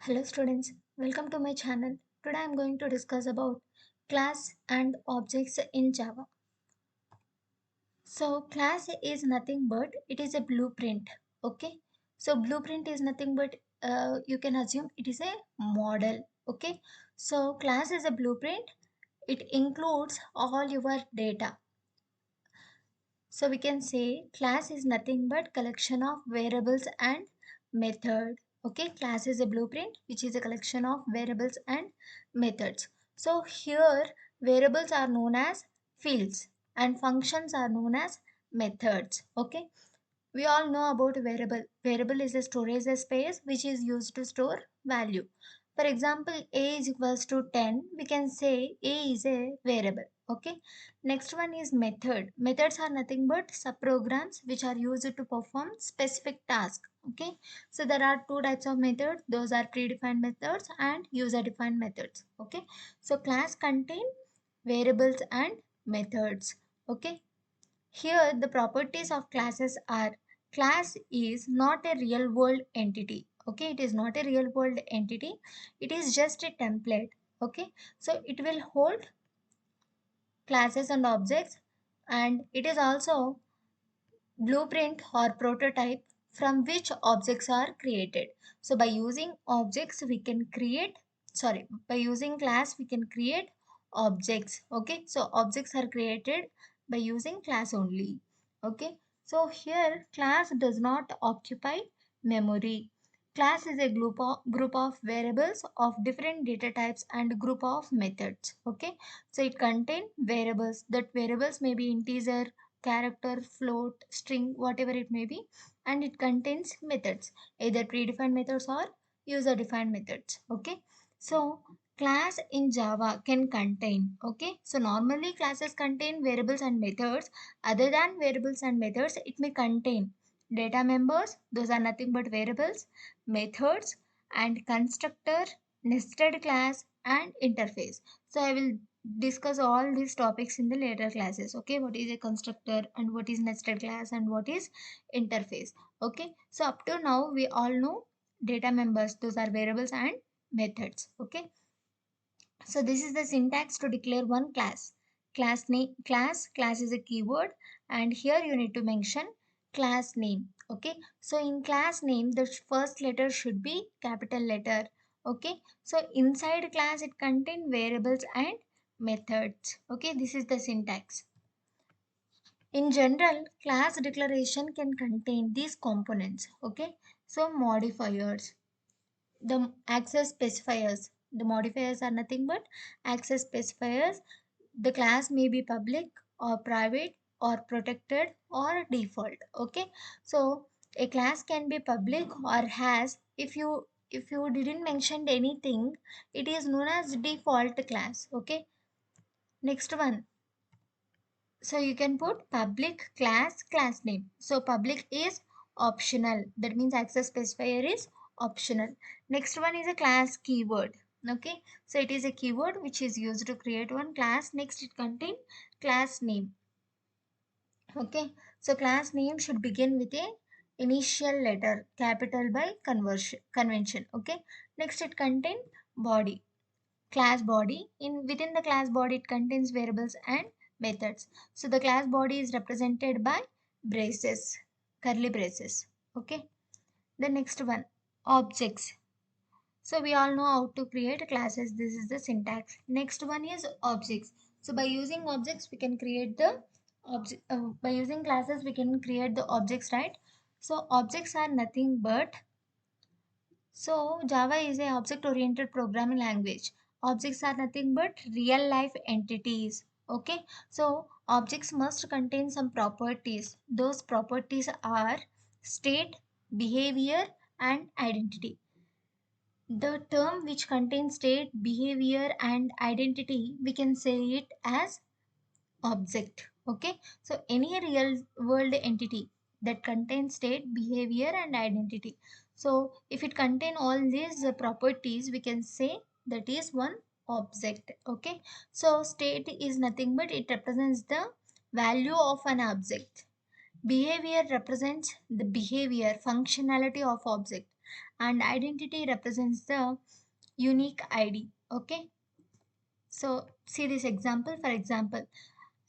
Hello students, welcome to my channel. Today I am going to discuss about class and objects in Java. So class is nothing but it is a blueprint. Okay. So blueprint is nothing but you can assume it is a model. Okay. So class is a blueprint. It includes all your data. So we can say class is nothing but collection of variables and method. Okay, class is a blueprint which is a collection of variables and methods. So here variables are known as fields and functions are known as methods. Okay, we all know about variable. Variable is a storage space which is used to store value. For example, a is equals to 10. We can say a is a variable. Okay. Next one is method. Methods are nothing but subprograms which are used to perform specific task. Okay. So there are two types of methods. Those are predefined methods and user-defined methods. Okay. So class contain variables and methods. Okay. Here, the properties of classes are class is not a real world entity. Okay, it is not a real world entity. It is just a template. Okay, so it will hold classes and objects, and it is also blueprint or prototype from which objects are created. So by using objects, we can create, sorry, by using class, we can create objects. Okay, so objects are created by using class only. Okay, so here class does not occupy memory. Class is a group of variables of different data types and group of methods. Okay, so it contains variables. That variables may be integer, character, float, string, whatever it may be, and it contains methods, either predefined methods or user defined methods. Okay, so class in Java can contain, okay, so normally classes contain variables and methods. Other than variables and methods, it may contain data members, those are nothing but variables, methods, and constructor, nested class, and interface. So I will discuss all these topics in the later classes. Okay, what is a constructor and what is nested class and what is interface. Okay, so up to now we all know data members, those are variables and methods. Okay, so this is the syntax to declare one class. Class is a keyword, and here you need to mention class name. Okay, so in class name the first letter should be capital letter. Okay, so inside class it contains variables and methods. Okay, this is the syntax. In general, class declaration can contain these components. Okay, so modifiers, the access specifiers. The modifiers are nothing but access specifiers. The class may be public or private or protected or default. Okay, so a class can be public or has, if you didn't mention anything, it is known as default class. Okay, next one, so you can put public class name. So public is optional. That means access specifier is optional. Next one is a class keyword. Okay. So it is a keyword which is used to create one class. Next it contain class name. Okay. So class name should begin with a initial letter, capital by convention. Okay. Next it contain body, class body. In within the class body it contains variables and methods. So the class body is represented by braces, curly braces. Okay, the next one, objects. So we all know how to create classes. This is the syntax. Next one is objects. So by using objects we can create the object, by using classes we can create the objects, right? So objects are nothing but, so Java is a object-oriented programming language. Objects are nothing but real-life entities. Okay, so objects must contain some properties. Those properties are state, behavior, and identity. The term which contains state, behavior, and identity, we can say it as object. Okay, so any real world entity that contains state, behavior, and identity. So if it contain all these properties, we can say that is one object. Okay, so state is nothing but it represents the value of an object. Behavior represents the behavior functionality of object, and identity represents the unique ID. Okay, so see this example. For example,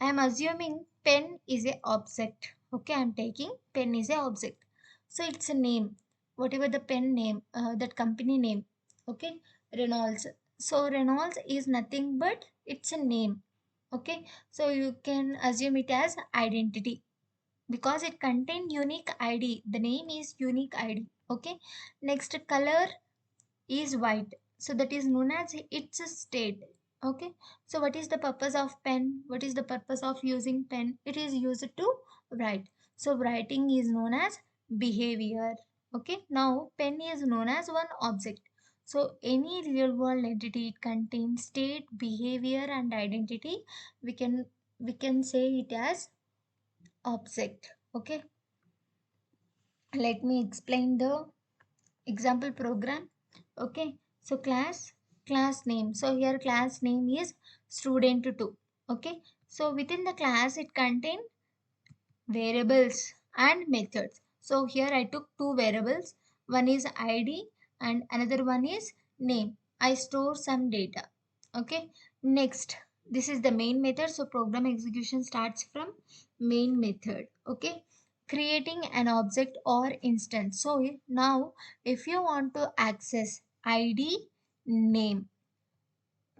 I am assuming pen is a object. Okay, I am taking pen is a object. So it's a name, whatever the pen name, that company name. Okay, Reynolds. So Reynolds is nothing but it's a name. Okay, so you can assume it as identity because it contains unique ID. The name is unique ID. Okay, next color is white, so that is known as its a state. Okay, so what is the purpose of pen? What is the purpose of using pen? It is used to write, so writing is known as behavior. Okay, now pen is known as one object. So any real world entity, it contains state, behavior and identity. We can say it as object. Okay, let me explain the example program. Okay, so class name. So here class name is student 2. Okay, so within the class it contain variables and methods. So here I took two variables. One is ID and another one is name. I store some data. Okay, next, this is the main method. So program execution starts from main method. Okay, creating an object or instance. So now if you want to access ID, name,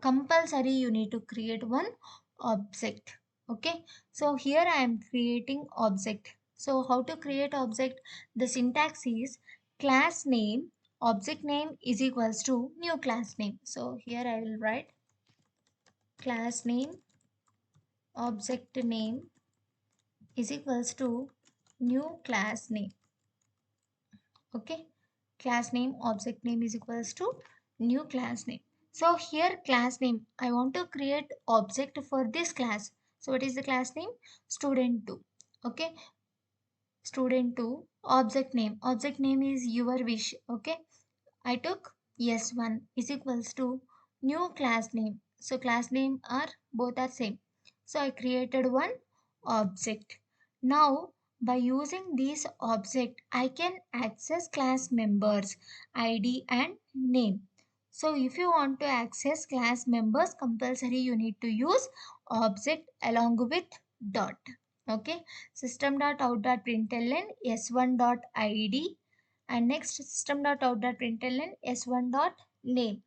compulsory you need to create one object. Okay, so here I am creating object. So how to create object? The syntax is class name object name is equals to new class name. So here I will write class name object name is equals to new class name. Okay, class name object name is equals to new class name. So here class name, I want to create object for this class. So what is the class name? Student 2. Okay, student 2 object name is your wish. Okay, I took S1 is equals to new class name. So class name are both are same. So I created one object. Now by using this object I can access class members ID and name. So if you want to access class members, compulsory you need to use object along with dot. Okay, system.out.println s1.id and next system.out.println s1.name.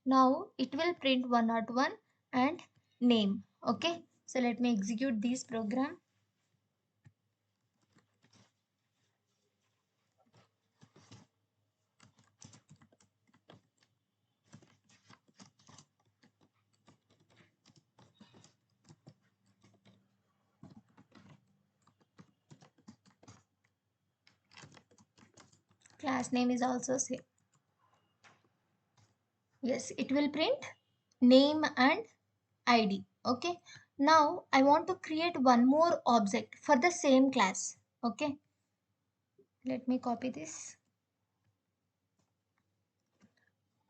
Now it will print 101 and name. Okay, so let me execute this program. Class name is also same. Yes, it will print name and ID. Okay, now I want to create one more object for the same class. Okay, let me copy this.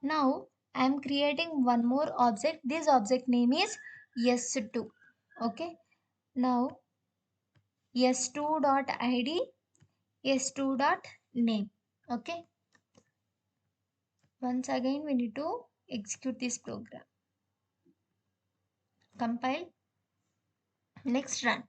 Now I am creating one more object. This object name is s2. Okay, now s2.id, s2.name. Okay, once again we need to execute this program. Compile, next run.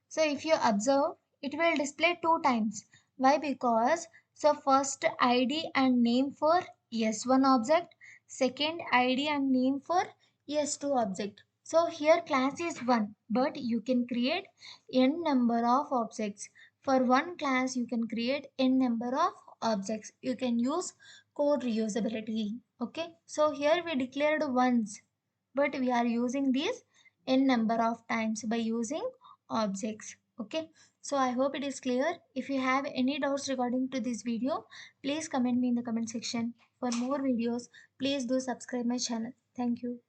So if you observe, it will display two times. Why? Because so first ID and name for S1 object, second ID and name for S2 object. So here class is 1, but you can create n number of objects. For one class you can create n number of objects. You can use code reusability. Okay, so here we declared once, but we are using these n number of times by using objects. Okay, so I hope it is clear. If you have any doubts regarding to this video, please comment me in the comment section. For more videos, please do subscribe my channel. Thank you.